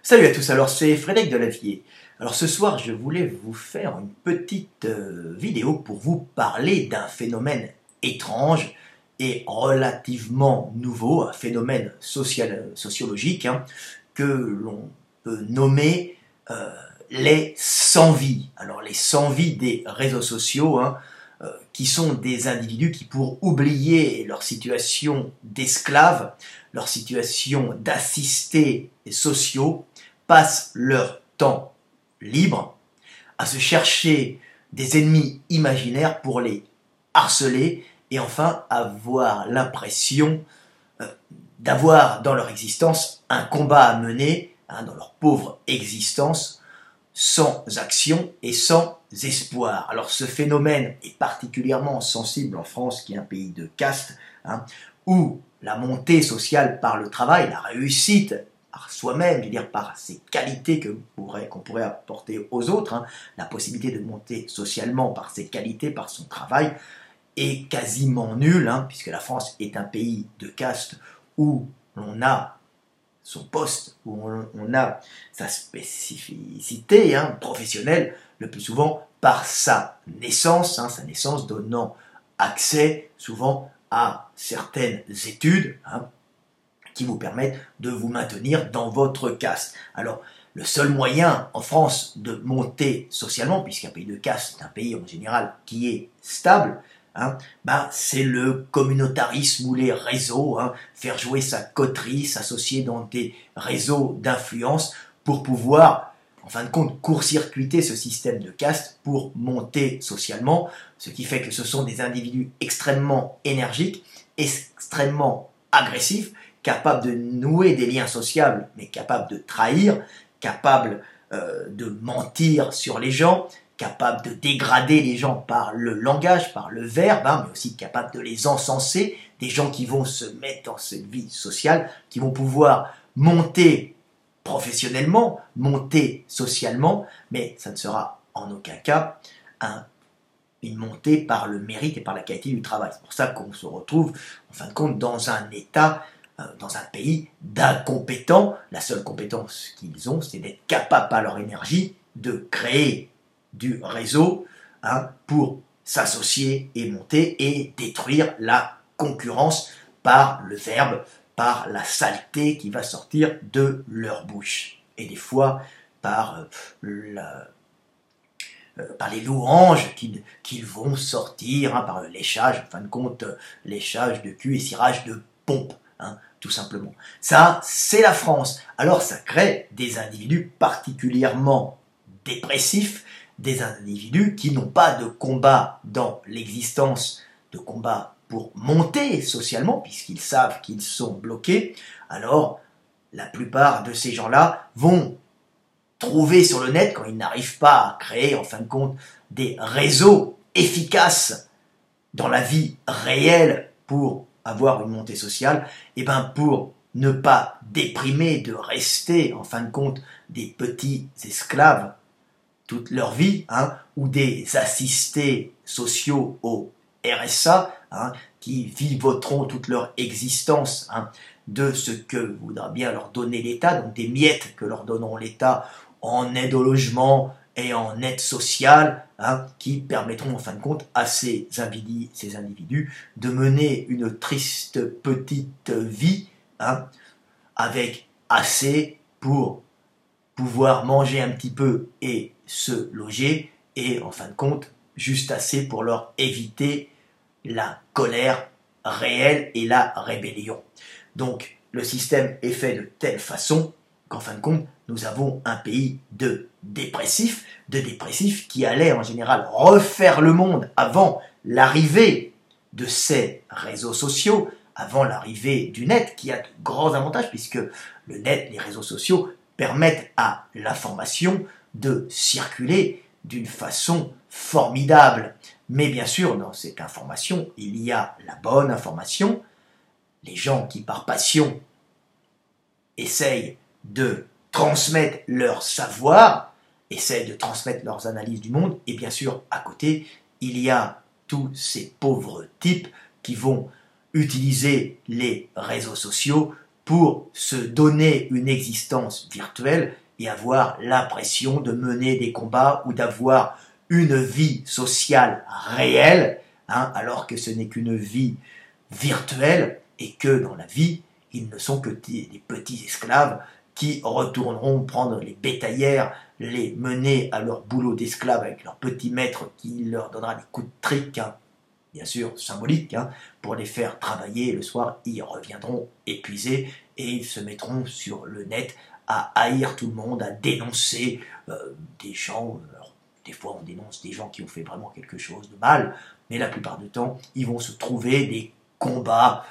Salut à tous, alors c'est Frédéric Delavier. Alors ce soir je voulais vous faire une petite vidéo pour vous parler d'un phénomène étrange et relativement nouveau, un phénomène sociologique que l'on peut nommer les sans-vie. Alors les sans-vie des réseaux sociaux, qui sont des individus qui, pour oublier leur situation d'esclaves, leur situation d'assistés sociaux, passent leur temps libre à se chercher des ennemis imaginaires pour les harceler et enfin avoir l'impression d'avoir dans leur existence un combat à mener, dans leur pauvre existence, sans action et sans espoir. Alors ce phénomène est particulièrement sensible en France, qui est un pays de caste, où la montée sociale par le travail, la réussite par soi-même, je veux dire par ses qualités qu'on pourrait apporter aux autres, la possibilité de monter socialement par ses qualités, par son travail, est quasiment nulle, puisque la France est un pays de caste où l'on a son poste, où on a sa spécificité professionnelle, le plus souvent par sa naissance donnant accès souvent à certaines études qui vous permettent de vous maintenir dans votre caste. Alors, le seul moyen en France de monter socialement, puisqu'un pays de caste est un pays en général qui est stable, c'est le communautarisme ou les réseaux, faire jouer sa coterie, s'associer dans des réseaux d'influence pour pouvoir, en fin de compte, court-circuiter ce système de caste pour monter socialement, ce qui fait que ce sont des individus extrêmement énergiques, extrêmement agressifs, capables de nouer des liens sociables, mais capables de trahir, capables de mentir sur les gens, capable de dégrader les gens par le langage, par le verbe, mais aussi capable de les encenser, des gens qui vont se mettre dans cette vie sociale, qui vont pouvoir monter professionnellement, monter socialement, mais ça ne sera en aucun cas une montée par le mérite et par la qualité du travail. C'est pour ça qu'on se retrouve, en fin de compte, dans un état, dans un pays d'incompétents. La seule compétence qu'ils ont, c'est d'être capables par leur énergie de créer du réseau pour s'associer et monter et détruire la concurrence par le verbe, par la saleté qui va sortir de leur bouche. Et des fois par les louanges qu'ils vont sortir, par le léchage, en fin de compte, léchage de cul et cirage de pompe, tout simplement. Ça, c'est la France. Alors ça crée des individus particulièrement dépressifs, des individus qui n'ont pas de combat dans l'existence, de combat pour monter socialement, puisqu'ils savent qu'ils sont bloqués. Alors, la plupart de ces gens-là vont trouver sur le net, quand ils n'arrivent pas à créer, en fin de compte, des réseaux efficaces dans la vie réelle pour avoir une montée sociale, et pour ne pas déprimer, de rester, en fin de compte, des petits esclaves toute leur vie, ou des assistés sociaux au RSA, qui vivoteront toute leur existence de ce que voudra bien leur donner l'État, donc des miettes que leur donneront l'État en aide au logement et en aide sociale, qui permettront en fin de compte à ces individus de mener une triste petite vie, avec assez pour pouvoir manger un petit peu et se loger, et en fin de compte, juste assez pour leur éviter la colère réelle et la rébellion. Donc, le système est fait de telle façon qu'en fin de compte, nous avons un pays de dépressifs qui allaient en général refaire le monde avant l'arrivée de ces réseaux sociaux, avant l'arrivée du net, qui a de grands avantages, puisque le net, les réseaux sociaux, permettent à l'information de circuler d'une façon formidable. Mais bien sûr, dans cette information, il y a la bonne information, les gens qui par passion essayent de transmettre leur savoir, essayent de transmettre leurs analyses du monde, et bien sûr, à côté, il y a tous ces pauvres types qui vont utiliser les réseaux sociaux pour se donner une existence virtuelle et avoir l'impression de mener des combats ou d'avoir une vie sociale réelle, hein, alors que ce n'est qu'une vie virtuelle et que dans la vie, ils ne sont que des petits esclaves qui retourneront prendre les bétaillères, les mener à leur boulot d'esclaves avec leur petit maître qui leur donnera des coups de trick, hein, bien sûr symboliques, hein, pour les faire travailler. Le soir, ils reviendront épuisés et ils se mettront sur le net à haïr tout le monde, à dénoncer des gens. Alors, des fois, on dénonce des gens qui ont fait vraiment quelque chose de mal, mais la plupart du temps, ils vont se trouver des combats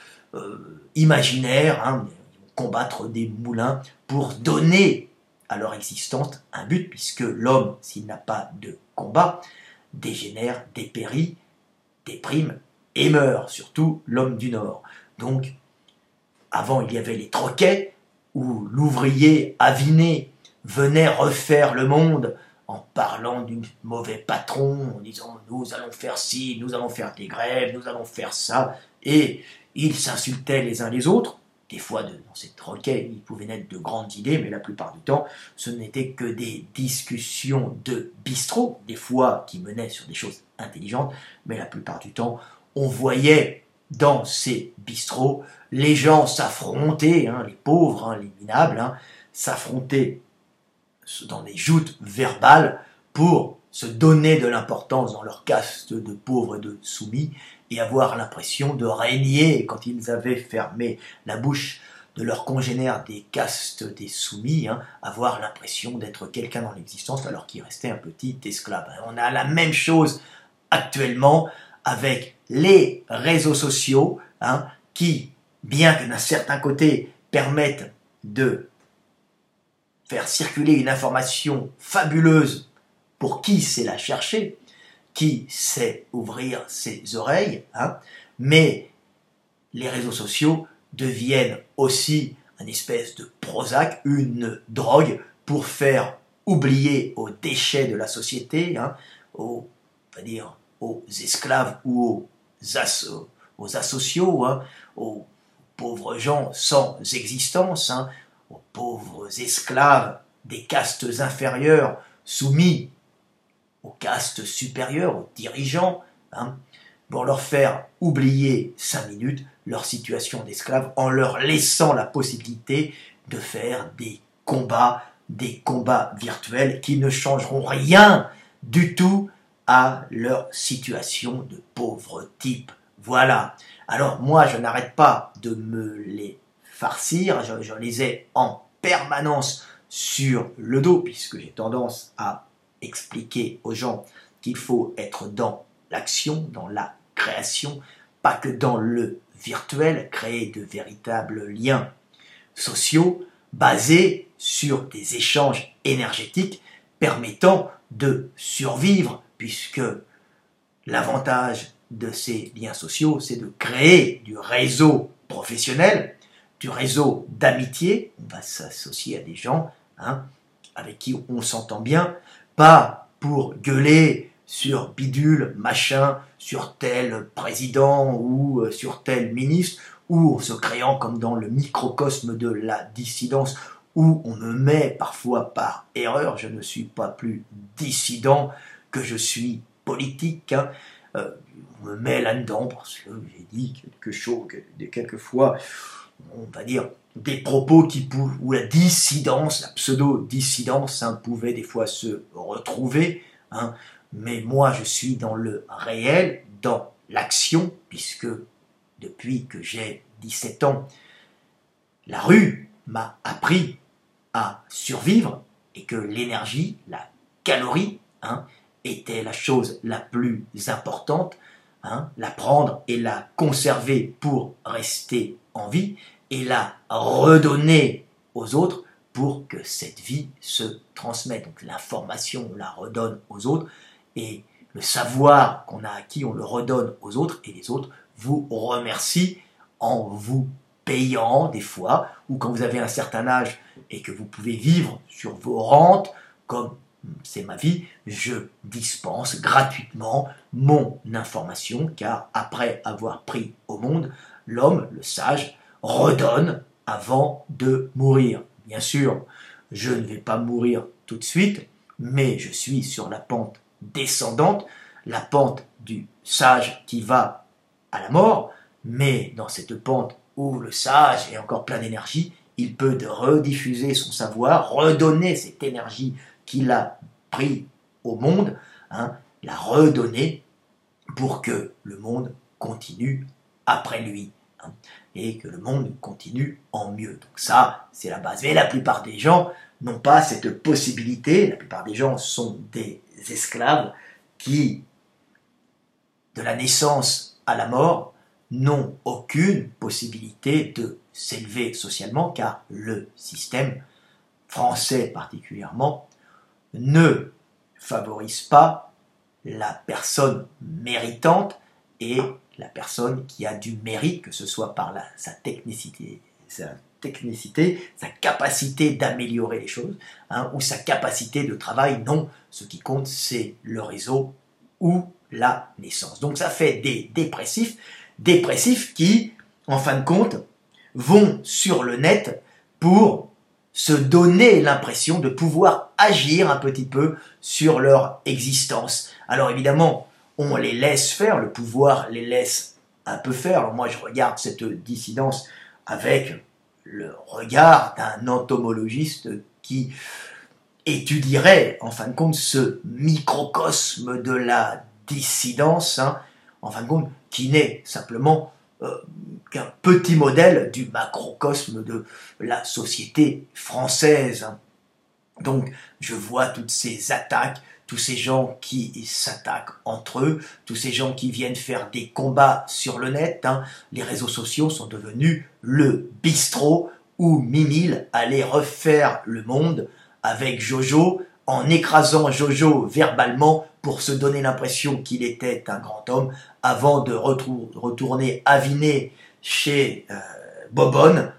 imaginaires, hein, ils vont combattre des moulins pour donner à leur existence un but, puisque l'homme, s'il n'a pas de combat, dégénère, dépérit, déprime et meurt, surtout l'homme du Nord. Donc, avant, il y avait les troquets, où l'ouvrier aviné venait refaire le monde en parlant du mauvais patron, en disant « nous allons faire ci, nous allons faire des grèves, nous allons faire ça », et ils s'insultaient les uns les autres. Des fois, dans ces troquets, il pouvait naître de grandes idées, mais la plupart du temps, ce n'était que des discussions de bistrot, des fois qui menaient sur des choses intelligentes, mais la plupart du temps, on voyait dans ces bistrots les gens s'affronter, hein, les pauvres, hein, les minables, hein, s'affronter dans des joutes verbales pour se donner de l'importance dans leur caste de pauvres et de soumis et avoir l'impression de régner quand ils avaient fermé la bouche de leurs congénères des castes des soumis, hein, avoir l'impression d'être quelqu'un dans l'existence alors qu'il restait un petit esclave. On a la même chose actuellement avec les réseaux sociaux, hein, qui, bien que d'un certain côté, permettent de faire circuler une information fabuleuse pour qui sait la chercher, qui sait ouvrir ses oreilles, hein, mais les réseaux sociaux deviennent aussi une espèce de Prozac, une drogue pour faire oublier aux déchets de la société, hein, on va dire, aux esclaves ou aux asociaux, hein, aux pauvres gens sans existence, hein, aux pauvres esclaves des castes inférieures soumis aux castes supérieures, aux dirigeants, hein, pour leur faire oublier 5 minutes leur situation d'esclave en leur laissant la possibilité de faire des combats virtuels qui ne changeront rien du tout à leur situation de pauvre type. Voilà. Alors moi, je n'arrête pas de me les farcir, je les ai en permanence sur le dos, puisque j'ai tendance à expliquer aux gens qu'il faut être dans l'action, dans la création, pas que dans le virtuel, créer de véritables liens sociaux basés sur des échanges énergétiques permettant de survivre, puisque l'avantage de ces liens sociaux, c'est de créer du réseau professionnel, du réseau d'amitié. On va s'associer à des gens, hein, avec qui on s'entend bien, pas pour gueuler sur bidule, machin, sur tel président ou sur tel ministre, ou en se créant comme dans le microcosme de la dissidence, où on me met parfois par erreur, je ne suis pas plus dissident que je suis politique, hein. On me met là-dedans parce que j'ai dit quelque chose, quelquefois, on va dire, des propos où la dissidence, la pseudo-dissidence, hein, pouvait des fois se retrouver, hein, mais moi je suis dans le réel, dans l'action, puisque depuis que j'ai 17 ans, la rue m'a appris à survivre et que l'énergie, la calorie, hein, était la chose la plus importante, hein, la prendre et la conserver pour rester en vie et la redonner aux autres pour que cette vie se transmette. Donc l'information, on la redonne aux autres et le savoir qu'on a acquis, on le redonne aux autres et les autres vous remercient en vous payant des fois, ou quand vous avez un certain âge et que vous pouvez vivre sur vos rentes, comme c'est ma vie, je dispense gratuitement mon information, car après avoir pris au monde, l'homme, le sage, redonne avant de mourir. Bien sûr, je ne vais pas mourir tout de suite, mais je suis sur la pente descendante, la pente du sage qui va à la mort, mais dans cette pente où le sage est encore plein d'énergie, il peut rediffuser son savoir, redonner cette énergie qu'il a pris au monde, la redonner pour que le monde continue après lui, et que le monde continue en mieux. Donc ça, c'est la base. Mais la plupart des gens n'ont pas cette possibilité. La plupart des gens sont des esclaves qui, de la naissance à la mort, n'ont aucune possibilité de s'élever socialement, car le système français particulièrement ne favorise pas la personne méritante et la personne qui a du mérite, que ce soit par sa technicité, sa capacité d'améliorer les choses, ou sa capacité de travail. Non, ce qui compte, c'est le réseau ou la naissance. Donc ça fait des dépressifs qui, en fin de compte, vont sur le net pour se donner l'impression de pouvoir agir un petit peu sur leur existence. Alors évidemment, on les laisse faire, le pouvoir les laisse un peu faire. Alors moi, je regarde cette dissidence avec le regard d'un entomologiste qui étudierait, en fin de compte, ce microcosme de la dissidence, en fin de compte, qui n'est simplement qu'un petit modèle du macrocosme de la société française. Donc, je vois toutes ces attaques, tous ces gens qui s'attaquent entre eux, tous ces gens qui viennent faire des combats sur le net. Les réseaux sociaux sont devenus le bistrot où Mimile allait refaire le monde avec Jojo, en écrasant Jojo verbalement pour se donner l'impression qu'il était un grand homme, avant de retourner aviner chez Bobonne,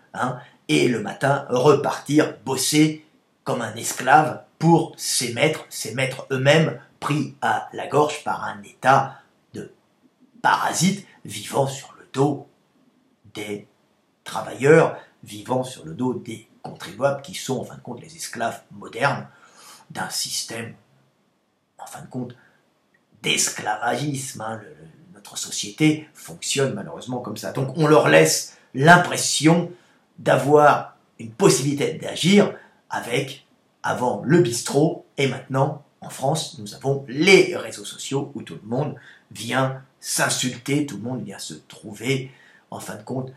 et le matin repartir bosser comme un esclave pour ses maîtres eux-mêmes pris à la gorge par un état de parasites vivant sur le dos des travailleurs, vivant sur le dos des contribuables qui sont en fin de compte les esclaves modernes d'un système en fin de compte d'esclavagisme. Notre société fonctionne malheureusement comme ça. Donc on leur laisse l'impression d'avoir une possibilité d'agir avec, avant, le bistrot, et maintenant, en France, nous avons les réseaux sociaux où tout le monde vient s'insulter, tout le monde vient se trouver, en fin de compte,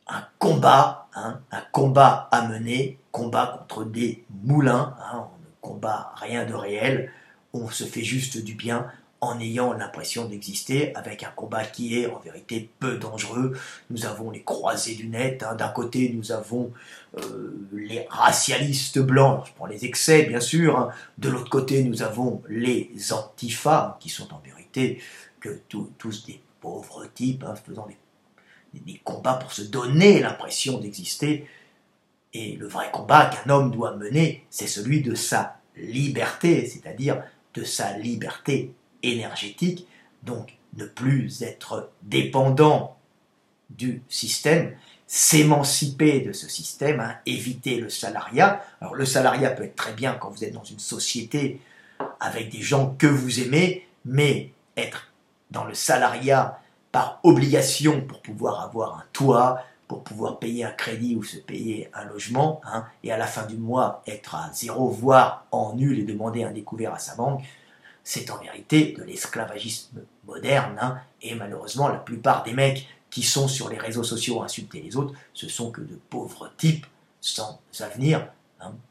un combat à mener, combat contre des moulins, on ne combat rien de réel, on se fait juste du bien en ayant l'impression d'exister, avec un combat qui est en vérité peu dangereux. Nous avons les croisés du net, d'un côté nous avons les racialistes blancs, je prends les excès bien sûr, de l'autre côté nous avons les antifas, qui sont en vérité que tous des pauvres types, faisant des combats pour se donner l'impression d'exister. Et le vrai combat qu'un homme doit mener, c'est celui de sa liberté, c'est-à-dire de sa liberté énergétique, donc ne plus être dépendant du système, s'émanciper de ce système, éviter le salariat. Alors le salariat peut être très bien quand vous êtes dans une société avec des gens que vous aimez, mais être dans le salariat par obligation pour pouvoir avoir un toit, pour pouvoir payer un crédit ou se payer un logement, et à la fin du mois être à zéro, voire en nul et demander un découvert à sa banque, c'est en vérité de l'esclavagisme moderne, et malheureusement la plupart des mecs qui sont sur les réseaux sociaux à insulter les autres, ce sont que de pauvres types sans avenir,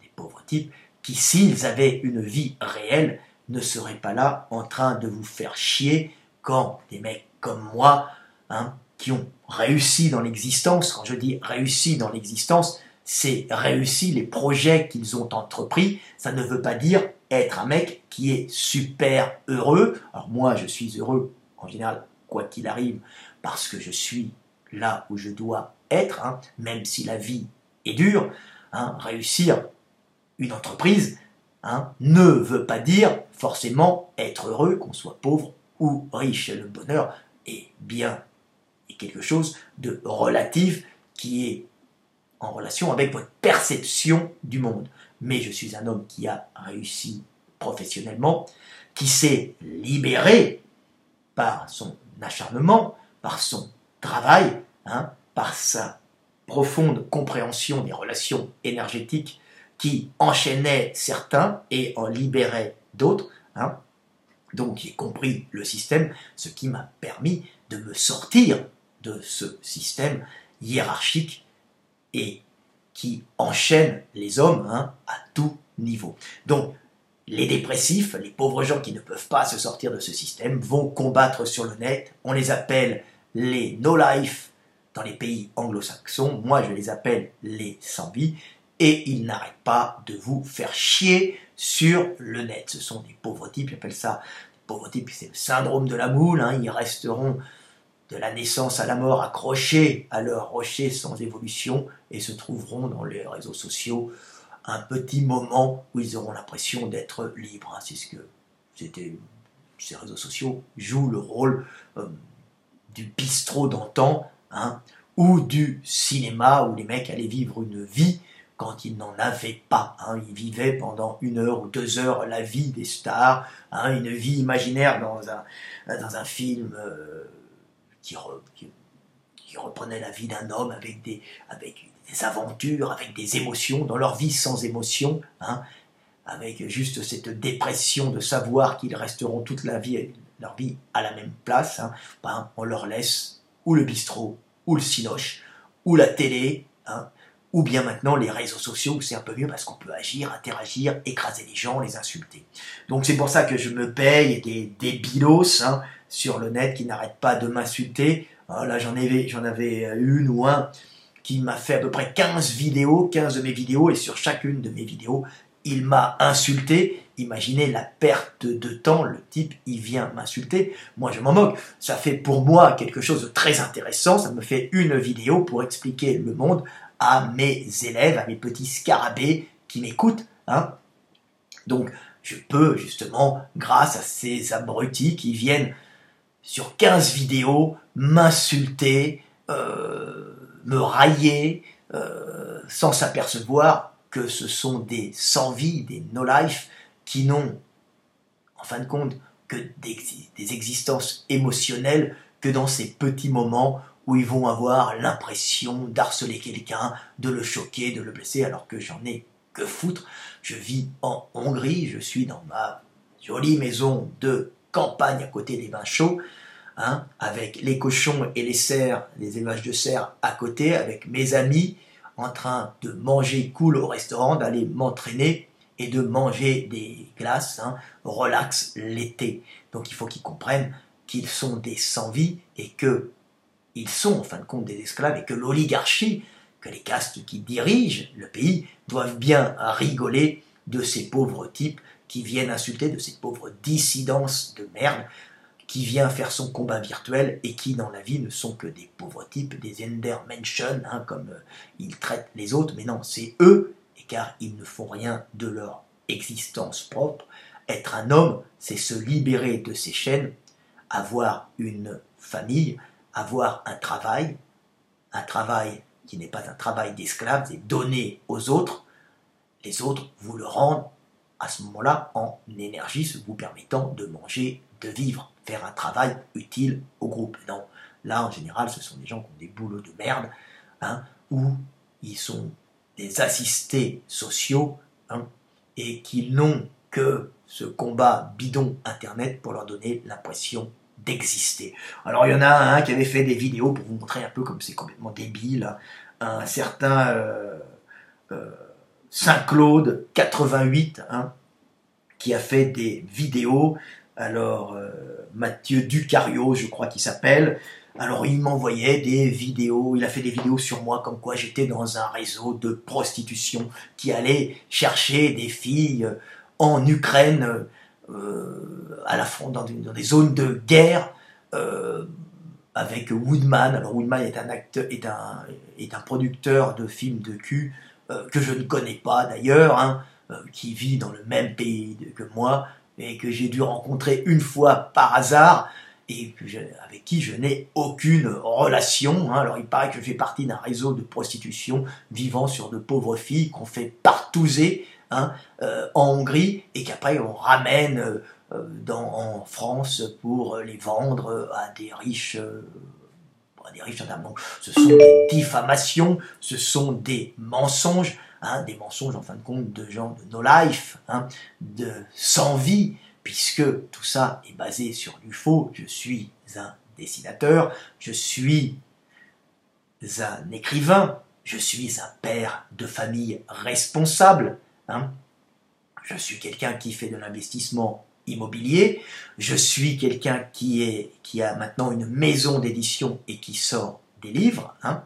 des pauvres types qui, s'ils avaient une vie réelle, ne seraient pas là en train de vous faire chier quand des mecs comme moi, qui ont réussi dans l'existence, quand je dis réussi dans l'existence, c'est réussi les projets qu'ils ont entrepris, ça ne veut pas dire être un mec qui est super heureux. Alors moi, je suis heureux, en général, quoi qu'il arrive, parce que je suis là où je dois être, même si la vie est dure. Réussir une entreprise ne veut pas dire forcément être heureux, qu'on soit pauvre ou riche. Le bonheur est bien quelque chose de relatif qui est en relation avec votre perception du monde. Mais je suis un homme qui a réussi professionnellement, qui s'est libéré par son acharnement, par son travail, hein, par sa profonde compréhension des relations énergétiques qui enchaînaient certains et en libéraient d'autres. Hein. Donc j'ai compris le système, ce qui m'a permis de me sortir de ce système hiérarchique et qui enchaîne les hommes, hein, à tout niveau. Donc les dépressifs, les pauvres gens qui ne peuvent pas se sortir de ce système, vont combattre sur le net. On les appelle les no-life dans les pays anglo-saxons. Moi, je les appelle les sans-vie. Et ils n'arrêtent pas de vous faire chier sur le net. Ce sont des pauvres types, j'appelle ça des pauvres types, c'est le syndrome de la moule. Hein. Ils resteront de la naissance à la mort accrochés à leur rocher sans évolution et se trouveront dans les réseaux sociaux un petit moment où ils auront l'impression d'être libres. C'est ce que ces réseaux sociaux jouent le rôle du bistrot d'antan, hein, ou du cinéma où les mecs allaient vivre une vie quand ils n'en avaient pas. Hein. Ils vivaient pendant 1 heure ou 2 heures la vie des stars, hein, une vie imaginaire dans un film qui reprenait la vie d'un homme avec des aventures, avec des émotions, dans leur vie sans émotion, hein, avec juste cette dépression de savoir qu'ils resteront toute leur vie à la même place. Hein. Ben, on leur laisse ou le bistrot, ou le cinoche, ou la télé, hein, ou bien maintenant les réseaux sociaux, où c'est un peu mieux parce qu'on peut agir, interagir, écraser les gens, les insulter. Donc c'est pour ça que je me paye des débilos, hein, sur le net qui n'arrêtent pas de m'insulter. Là j'en avais une ou un qui m'a fait à peu près 15 de mes vidéos, et sur chacune de mes vidéos, il m'a insulté. Imaginez la perte de temps, le type, il vient m'insulter. Moi, je m'en moque. Ça fait pour moi quelque chose de très intéressant. Ça me fait une vidéo pour expliquer le monde à mes élèves, à mes petits scarabées qui m'écoutent. Hein. Donc, je peux justement, grâce à ces abrutis qui viennent sur 15 vidéos, m'insulter, me railler, sans s'apercevoir que ce sont des sans-vie, des no-life, qui n'ont, en fin de compte, que des existences émotionnelles que dans ces petits moments où ils vont avoir l'impression d'harceler quelqu'un, de le choquer, de le blesser, alors que j'en ai que foutre. Je vis en Hongrie, je suis dans ma jolie maison de campagne à côté des vins chauds, hein, avec les cochons et les cerfs, les élevages de cerfs à côté, avec mes amis, en train de manger cool au restaurant, d'aller m'entraîner et de manger des glaces, hein, relax l'été. Donc il faut qu'ils comprennent qu'ils sont des sans-vie et qu'ils sont en fin de compte des esclaves, et que l'oligarchie, que les castes qui dirigent le pays doivent bien rigoler de ces pauvres types qui viennent insulter, de ces pauvres dissidences de merde, qui vient faire son combat virtuel et qui dans la vie ne sont que des pauvres types, des Endermenschen, hein, comme ils traitent les autres, mais non, c'est eux, et car ils ne font rien de leur existence propre. Être un homme, c'est se libérer de ses chaînes, avoir une famille, avoir un travail qui n'est pas un travail d'esclave, c'est donner aux autres, les autres vous le rendent à ce moment-là en énergie, ce vous permettant de manger, de vivre, faire un travail utile au groupe. Non, là en général ce sont des gens qui ont des boulots de merde, hein, où ils sont des assistés sociaux, hein, et qui n'ont que ce combat bidon internet pour leur donner l'impression d'exister. Alors il y en a un qui avait fait des vidéos pour vous montrer un peu comme c'est complètement débile, hein, un certain Saint-Claude 88, hein, qui a fait des vidéos. Alors Mathieu Ducario, je crois qu'il s'appelle. Alors il m'envoyait des vidéos, il a fait des vidéos sur moi comme quoi j'étais dans un réseau de prostitution qui allait chercher des filles en Ukraine, à la front, dans des zones de guerre, avec Woodman. Alors Woodman est un producteur de films de cul que je ne connais pas d'ailleurs, hein, qui vit dans le même pays que moi et que j'ai dû rencontrer une fois par hasard. et avec qui je n'ai aucune relation. Hein. Alors il paraît que je fais partie d'un réseau de prostitution vivant sur de pauvres filles qu'on fait partouzer, hein, en Hongrie, et qu'après on ramène en France pour les vendre à des riches. Donc, ce sont des diffamations, ce sont des mensonges, hein, des mensonges en fin de compte de gens de no life, hein, de sans vie, puisque tout ça est basé sur du faux. Je suis un dessinateur, je suis un écrivain, je suis un père de famille responsable, hein. Je suis quelqu'un qui fait de l'investissement immobilier, je suis quelqu'un qui a maintenant une maison d'édition et qui sort des livres, hein.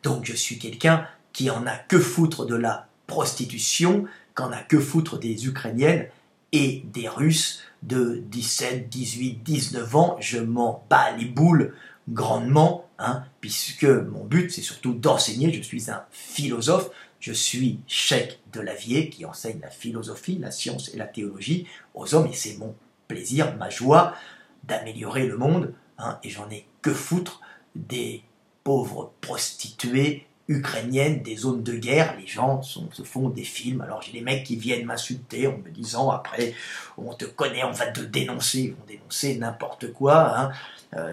Donc je suis quelqu'un qui en a que foutre de la prostitution, qu'en a que foutre des Ukrainiennes et des Russes de 17, 18, 19 ans. Je m'en bats les boules grandement, hein, puisque mon but c'est surtout d'enseigner. Je suis un philosophe, je suis Cheikh Delavier qui enseigne la philosophie, la science et la théologie aux hommes, et c'est mon plaisir, ma joie d'améliorer le monde, hein, et j'en ai que foutre des pauvres prostituées ukrainiennes des zones de guerre. Les gens se font des films. Alors j'ai des mecs qui viennent m'insulter en me disant après on te connaît, on va te dénoncer. Ils vont dénoncer n'importe quoi, hein.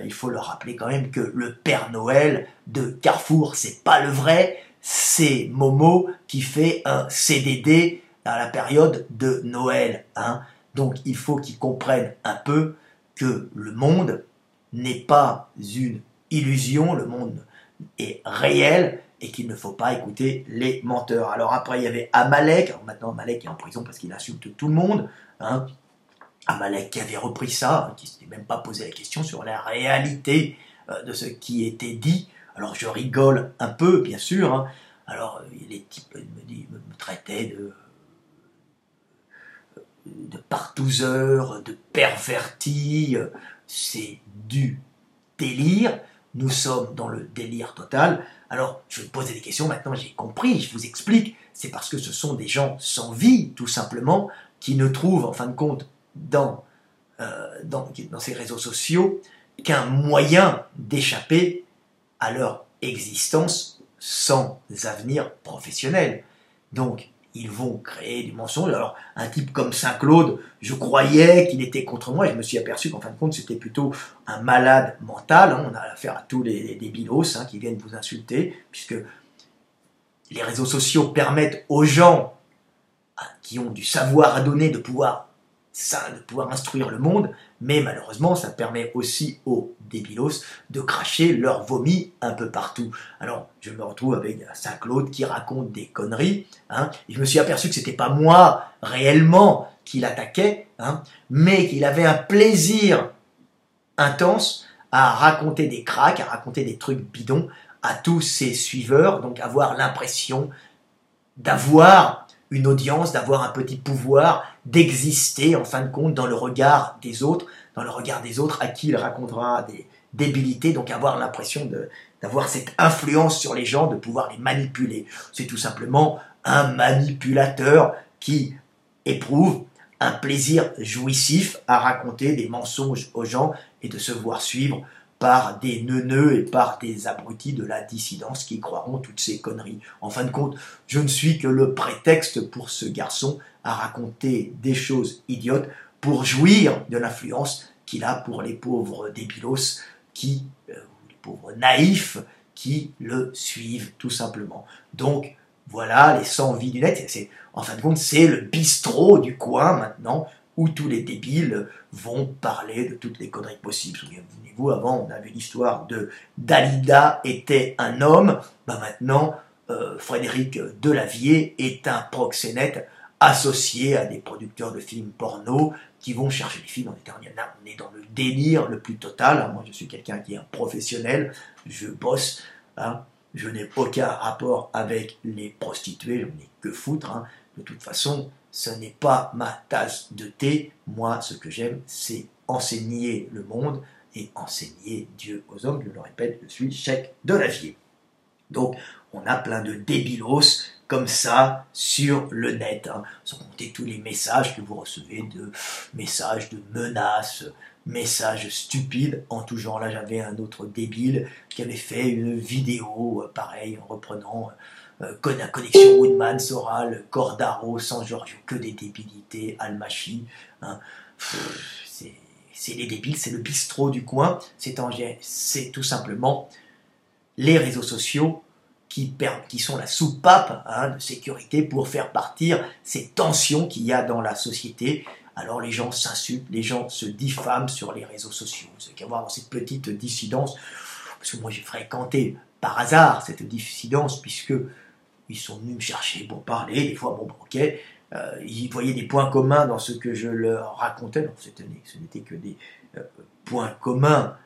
Il faut leur rappeler quand même que le Père Noël de Carrefour, c'est pas le vrai, c'est Momo qui fait un CDD à la période de Noël, hein. Donc il faut qu'ils comprennent un peu que le monde n'est pas une illusion, le monde est réel et qu'il ne faut pas écouter les menteurs. Alors après il y avait Amalek, alors maintenant Amalek est en prison parce qu'il insulte tout le monde, hein. Amalek qui avait repris ça, qui ne s'était même pas posé la question sur la réalité de ce qui était dit. Alors je rigole un peu, bien sûr, hein. Alors les types me traitaient de partouzeur, de perverti, c'est du délire. Nous sommes dans le délire total. Alors, je vais posais des questions, maintenant j'ai compris, je vous explique. C'est parce que ce sont des gens sans vie, tout simplement, qui ne trouvent, en fin de compte, dans ces réseaux sociaux, qu'un moyen d'échapper à leur existence sans avenir professionnel. Donc, ils vont créer du mensonge. Alors, un type comme Saint-Claude, je croyais qu'il était contre moi, et je me suis aperçu qu'en fin de compte, c'était plutôt un malade mental, hein. On a affaire à tous les débilos, hein, qui viennent vous insulter, puisque les réseaux sociaux permettent aux gens, hein, qui ont du savoir à donner de pouvoir instruire le monde, mais malheureusement, ça permet aussi aux débilos de cracher leur vomi un peu partout. Alors, je me retrouve avec Saint-Claude qui raconte des conneries, hein, et je me suis aperçu que c'était pas moi réellement qui l'attaquait, hein, mais qu'il avait un plaisir intense à raconter des cracks, à raconter des trucs bidons à tous ses suiveurs, donc avoir l'impression d'avoir une audience, d'avoir un petit pouvoir, d'exister en fin de compte dans le regard des autres à qui il racontera des débilités, donc avoir l'impression d'avoir cette influence sur les gens, de pouvoir les manipuler. C'est tout simplement un manipulateur qui éprouve un plaisir jouissif à raconter des mensonges aux gens et de se voir suivre par des neuneux et par des abrutis de la dissidence qui croiront toutes ces conneries. En fin de compte, je ne suis que le prétexte pour ce garçon à raconter des choses idiotes pour jouir de l'influence qu'il a pour les pauvres débilos les pauvres naïfs qui le suivent tout simplement. Donc, voilà, les 100 vies du net, en fin de compte, c'est le bistrot du coin maintenant, où tous les débiles vont parler de toutes les conneries possibles. Souvenez-vous, avant, on avait l'histoire de Dalida était un homme. Ben maintenant, Frédéric Delavier est un proxénète associé à des producteurs de films porno qui vont chercher les filles dans les derniers. Là, on est dans le délire le plus total. Moi, je suis quelqu'un qui est un professionnel. Je bosse, hein. Je n'ai aucun rapport avec les prostituées. Je n'en ai que foutre, hein. De toute façon, ce n'est pas ma tasse de thé. Moi, ce que j'aime, c'est enseigner le monde et enseigner Dieu aux hommes. Je le répète, je suis Cheikh Delavier. Donc, on a plein de débilos comme ça sur le net, hein, sans compter tous les messages que vous recevez, de messages de menaces, messages stupides en tout genre. Là, j'avais un autre débile qui avait fait une vidéo, pareil, en reprenant la connexion Woodman, Soral, Cordaro, San Giorgio, que des débilités, Almachi. Hein. C'est les débiles, c'est le bistrot du coin. C'est tout simplement les réseaux sociaux qui sont la soupape de sécurité pour faire partir ces tensions qu'il y a dans la société. Alors les gens s'insultent, les gens se diffament sur les réseaux sociaux. Vous avez qu'à voir dans cette petite dissidence, parce que moi j'ai fréquenté par hasard cette dissidence, puisque ils sont venus me chercher pour parler, des fois, bon, ok, ils voyaient des points communs dans ce que je leur racontais. Donc, ce n'était que des points communs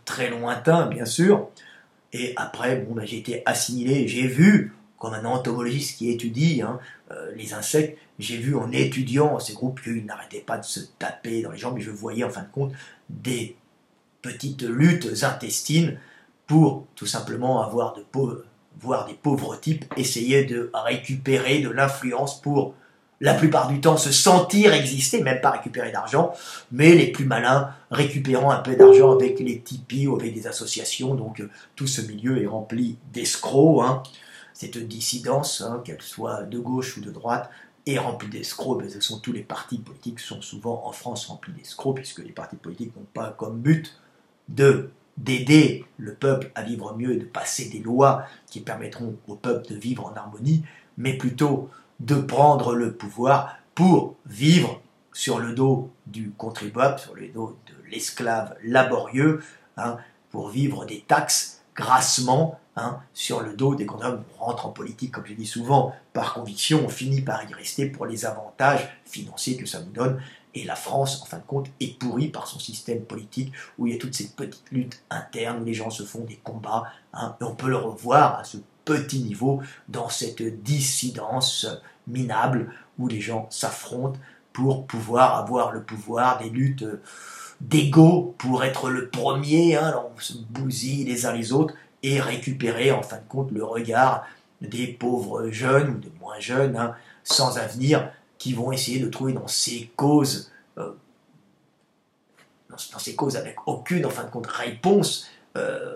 très lointains, bien sûr. Et après, bon, ben, j'ai été assimilé, j'ai vu, comme un entomologiste qui étudie les insectes, j'ai vu en étudiant ces groupes qu'ils n'arrêtaient pas de se taper dans les jambes, et je voyais en fin de compte des petites luttes intestines pour tout simplement voir des pauvres types essayer de récupérer de l'influence pour, la plupart du temps, se sentir exister, même pas récupérer d'argent, mais les plus malins récupérant un peu d'argent avec les Tipeee ou avec des associations. Donc tout ce milieu est rempli d'escrocs. Cette dissidence, qu'elle soit de gauche ou de droite, est remplie d'escrocs. Ce sont tous les partis politiques sont souvent en France remplis d'escrocs, puisque les partis politiques n'ont pas comme but d'aider le peuple à vivre mieux et de passer des lois qui permettront au peuple de vivre en harmonie, mais plutôt de prendre le pouvoir pour vivre sur le dos du contribuable, sur le dos de l'esclave laborieux, pour vivre des taxes grassement sur le dos des contribuables. On rentre en politique, comme je dis souvent, par conviction, on finit par y rester pour les avantages financiers que ça nous donne. Et la France, en fin de compte, est pourrie par son système politique, où il y a toutes ces petites luttes internes, où les gens se font des combats, et on peut le revoir à ce petit niveau, dans cette dissidence minable, où les gens s'affrontent pour pouvoir avoir le pouvoir, des luttes d'ego pour être le premier, on se bousille les uns les autres, et récupérer, en fin de compte, le regard des pauvres jeunes, ou des moins jeunes, sans avenir, qui vont essayer de trouver dans ces causes, avec aucune, en fin de compte, réponse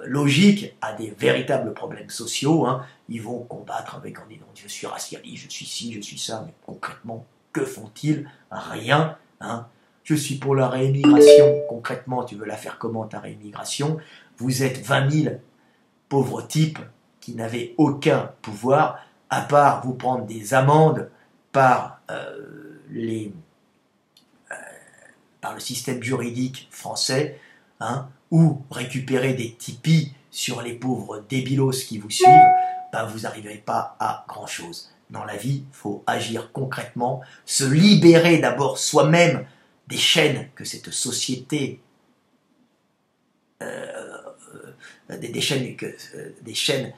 logique à des véritables problèmes sociaux. Ils vont combattre en disant « je suis racialiste, je suis ci, je suis ça », mais concrètement, que font-ils? Rien. Je suis pour la réémigration. Concrètement, tu veux la faire comment, ta réémigration? Vous êtes 20 000 pauvres types qui n'avaient aucun pouvoir, à part vous prendre des amendes par le système juridique français, ou récupérer des Tipeee sur les pauvres débilos qui vous suivent, vous n'arriverez pas à grand-chose. Dans la vie, il faut agir concrètement, se libérer d'abord soi-même des chaînes que cette société, des chaînes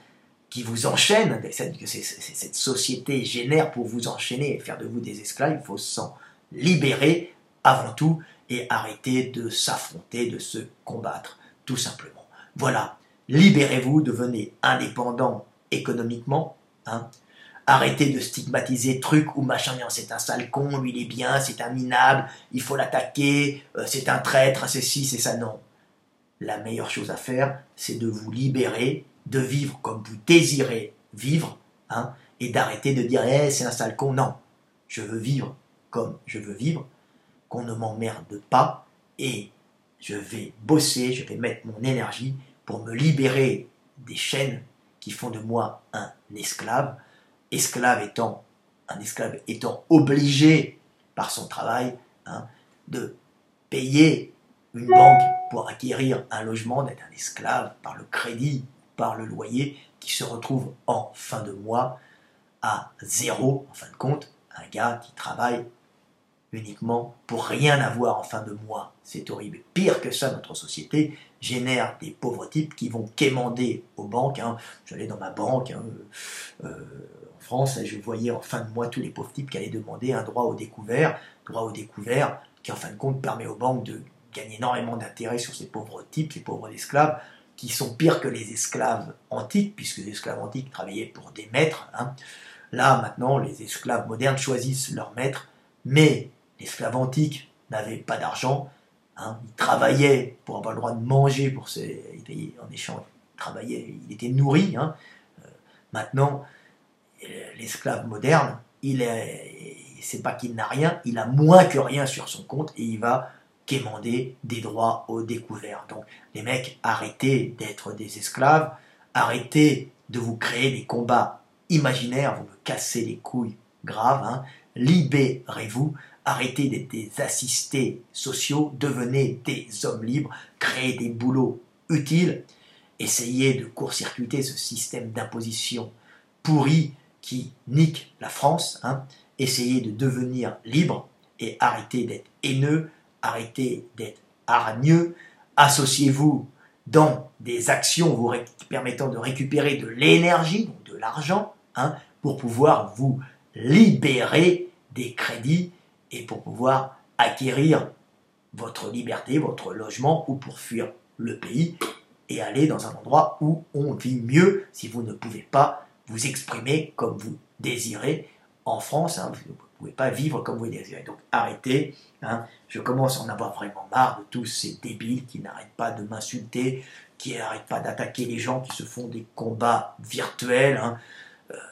qui vous enchaînent, des chaînes que cette société génère pour vous enchaîner et faire de vous des esclaves. Il faut s'en libérer avant tout et arrêter de s'affronter, de se combattre, tout simplement. Voilà, libérez-vous, devenez indépendant économiquement, arrêtez de stigmatiser truc ou machin, c'est un sale con, lui il est bien, c'est un minable, il faut l'attaquer, c'est un traître, c'est ci, c'est ça, non. La meilleure chose à faire, c'est de vous libérer, de vivre comme vous désirez vivre, et d'arrêter de dire hey, « c'est un sale con ». Non, je veux vivre comme je veux vivre, qu'on ne m'emmerde pas, et je vais bosser, je vais mettre mon énergie pour me libérer des chaînes qui font de moi un esclave, un esclave étant obligé par son travail de payer une banque pour acquérir un logement, d'être un esclave par le crédit, par le loyer, qui se retrouve en fin de mois à zéro, en fin de compte, un gars qui travaille uniquement pour rien avoir en fin de mois. C'est horrible. Pire que ça, notre société génère des pauvres types qui vont quémander aux banques. J'allais dans ma banque en France, et je voyais en fin de mois tous les pauvres types qui allaient demander un droit au découvert qui en fin de compte permet aux banques de gagner énormément d'intérêt sur ces pauvres types, ces pauvres esclaves, qui sont pires que les esclaves antiques, puisque les esclaves antiques travaillaient pour des maîtres. Là, maintenant, les esclaves modernes choisissent leur maître, mais l'esclave antique n'avait pas d'argent, hein. Il travaillait pour avoir le droit de manger, en échange, il travaillait, il était nourri. Hein. Maintenant, l'esclave moderne, c'est pas qu'il n'a rien, il a moins que rien sur son compte et il va quémander des droits au découvert. Donc les mecs, arrêtez d'être des esclaves, arrêtez de vous créer des combats imaginaires, vous me cassez les couilles graves, hein. Libérez-vous, arrêtez d'être des assistés sociaux, devenez des hommes libres, créez des boulots utiles, essayez de court-circuiter ce système d'imposition pourri qui nique la France, hein. Essayez de devenir libre et arrêtez d'être haineux, arrêtez d'être hargneux, associez-vous dans des actions vous permettant de récupérer de l'énergie, donc de l'argent, hein, pour pouvoir vous libérer des crédits et pour pouvoir acquérir votre liberté, votre logement ou pour fuir le pays et aller dans un endroit où on vit mieux si vous ne pouvez pas vous exprimer comme vous désirez en France, hein, vous ne pouvez pas vivre comme vous désirez. Donc arrêtez, hein, je commence à en avoir vraiment marre de tous ces débiles qui n'arrêtent pas de m'insulter, qui n'arrêtent pas d'attaquer les gens, qui se font des combats virtuels, hein.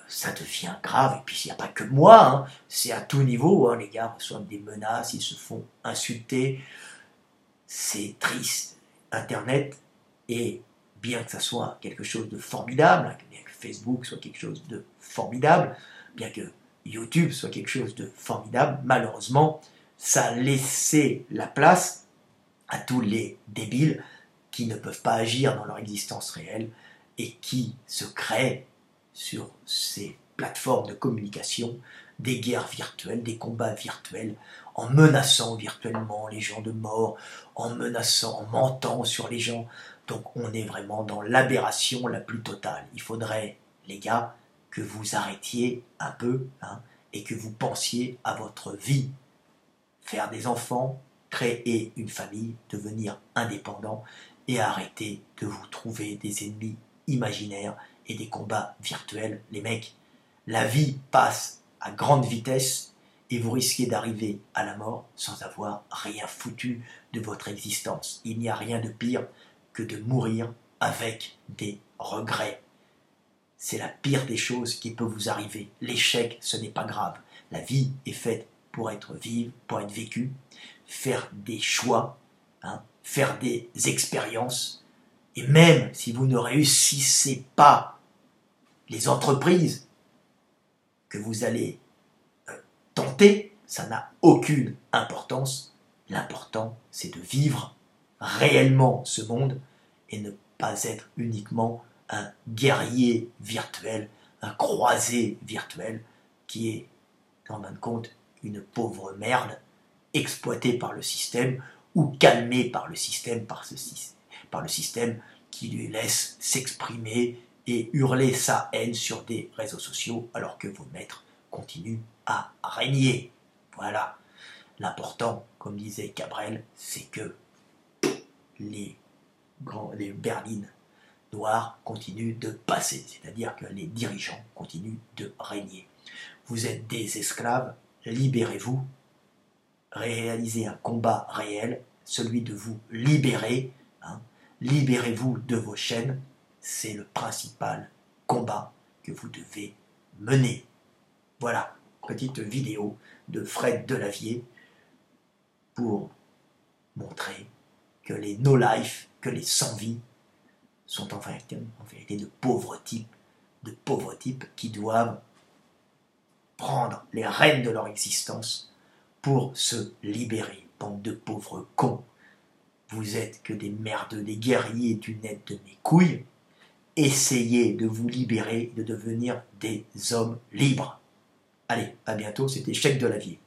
Ça devient grave, et puis il n'y a pas que moi, hein, c'est à tout niveau, hein, les gars reçoivent des menaces, ils se font insulter, c'est triste. Internet est, bien que ça soit quelque chose de formidable, bien que Facebook soit quelque chose de formidable, bien que YouTube soit quelque chose de formidable, malheureusement, ça a laissé la place à tous les débiles qui ne peuvent pas agir dans leur existence réelle et qui se créent sur ces plateformes de communication des guerres virtuelles, des combats virtuels, en menaçant virtuellement les gens de mort, en menaçant, en mentant sur les gens. Donc on est vraiment dans l'aberration la plus totale. Il faudrait, les gars, que vous arrêtiez un peu, hein, et que vous pensiez à votre vie. Faire des enfants, créer une famille, devenir indépendant et arrêter de vous trouver des ennemis imaginaires et des combats virtuels. Les mecs, la vie passe à grande vitesse et vous risquez d'arriver à la mort sans avoir rien foutu de votre existence. Il n'y a rien de pire que de mourir avec des regrets. C'est la pire des choses qui peut vous arriver. L'échec, ce n'est pas grave. La vie est faite pour être vive, pour être vécue, faire des choix, hein, faire des expériences. Et même si vous ne réussissez pas les entreprises que vous allez tenter, ça n'a aucune importance. L'important, c'est de vivre réellement ce monde et ne pas être uniquement un guerrier virtuel, un croisé virtuel qui est, en fin de compte, une pauvre merde exploitée par le système ou calmée par le système, par le système qui lui laisse s'exprimer et hurler sa haine sur des réseaux sociaux alors que vos maîtres continuent à régner. Voilà. L'important, comme disait Cabrel, c'est que les berlines noires continuent de passer, c'est-à-dire que les dirigeants continuent de régner. Vous êtes des esclaves, libérez-vous, réalisez un combat réel, celui de vous libérer, hein. Libérez-vous de vos chaînes, c'est le principal combat que vous devez mener. Voilà, petite vidéo de Fred Delavier pour montrer que les no-life, que les sans-vie, sont en vérité de pauvres types qui doivent prendre les rênes de leur existence pour se libérer. Bande de pauvres cons. Vous êtes que des merdeux, des guerriers du net de mes couilles. Essayez de vous libérer, de devenir des hommes libres. Allez, à bientôt, c'était Chèque Delavier.